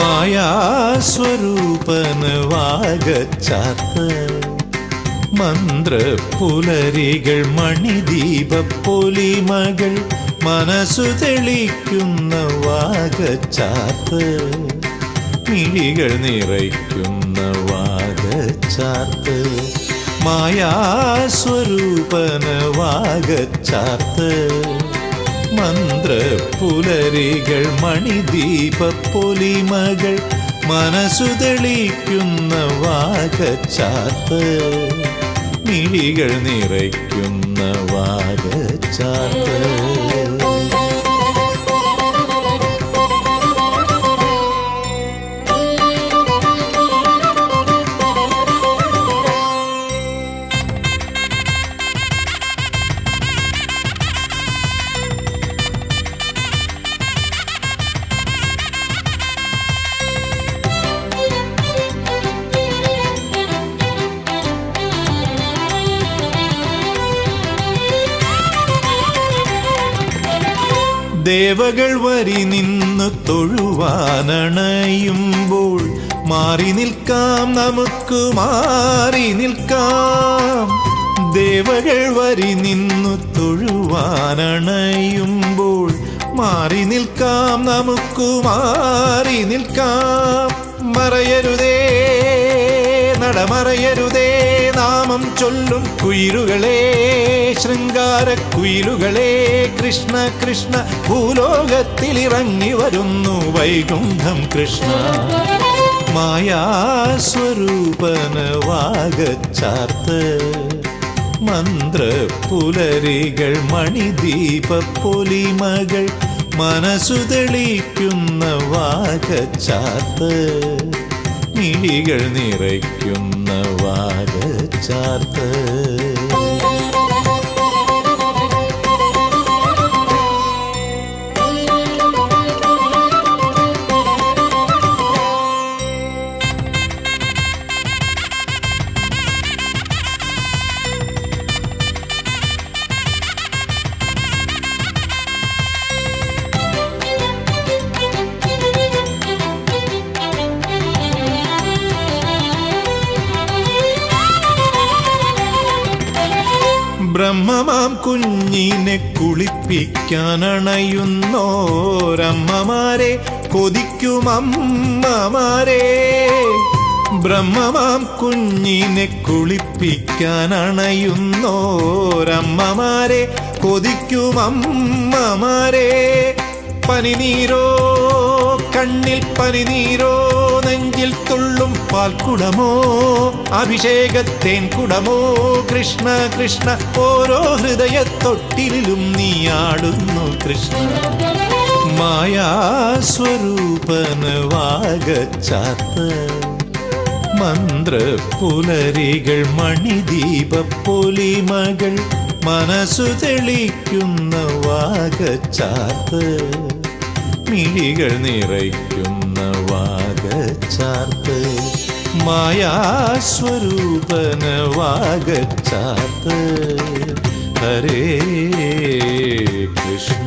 മായാസ്വരൂപന് വാഗച്ചാർത്ത് മന്ത്രപുലരികൾ മണിദീപപ്പൊലിമകൾ മനസ്സു തെളിക്കുന്ന വാഗച്ചാർത്ത് മിഴികൾ നിറയ്ക്കുന്ന വാഗച്ചാർത്ത് മായാസ്വരൂപന് വാഗച്ചാർത്ത് മന്ത്രപുലരികൾ മണിദീപപ്പൊലിമകൾ മനസ്സു തെളിക്കുന്ന വാഗച്ചാർത്ത് മിഴികൾ നിറയ്ക്കുന്ന വാഗച്ചാർത്ത് ദേവകൾ വരി നിന്നു തൊഴുവാനണയുമ്പോൾ മാറി നിൽക്കാം, നമുക്ക് മാറി നിൽക്കാം. ദേവകൾ വരി നിന്നു തൊഴുവാനണയുമ്പോൾ മാറി നിൽക്കാം, നമുക്ക് മാറി നിൽക്കാം. മറയരുതേ നടമറയരുതേ നാമം ചൊല്ലും കുയിലുകളെ, ശൃംഗാര കുയിലുകളെ. കൃഷ്ണ കൃഷ്ണ ഭൂലോകത്തിലിറങ്ങി വരുന്നു വൈകുണ്ഠം കൃഷ്ണ. മായാസ്വരൂപന് വാഗച്ചാർത്ത് മന്ത്രപുലരികൾ മണിദീപപ്പൊലിമകൾ മനസ്സു തെളിക്കുന്ന വാഗച്ചാർത്ത് മിഴികൾ നിറയ്ക്കുന്ന വാഗച്ചാർത്ത്. ബ്രഹ്മമാം കുഞ്ഞിനെ കുളിപ്പിക്കാനണയുന്നോരമ്മമാരെ കൊതിക്കുമമ്മമാരെ. ബ്രഹ്മമാം കുഞ്ഞിനെ കുളിപ്പിക്കാനണയുന്നോരമ്മമാരെ കൊതിക്കുമമ്മമാരെ. പനിനീരോ കണ്ണിൽ പനിനീരോ, നെഞ്ചിൽ തുള്ളും പാൽക്കുടമോ അഭിഷേകത്തേൻ കുടമോ. കൃഷ്ണ കൃഷ്ണ ഓരോ ഹൃദയത്തൊട്ടിലും നീയാടുന്നു കൃഷ്ണ. മായാസ്വരൂപന് വാഗച്ചാർത്ത് മന്ത്രപുലരികൾ മണിദീപപ്പൊലിമകൾ മനസ്സു തെളിക്കുന്ന വാഗച്ചാർത്ത് മിഴികൾ നിറയ്ക്കുന്ന വാഗച്ചാർത്ത്. മായാസ്വരൂപന് വാഗച്ചാർത്ത്. ഹരേ കൃഷ്ണ.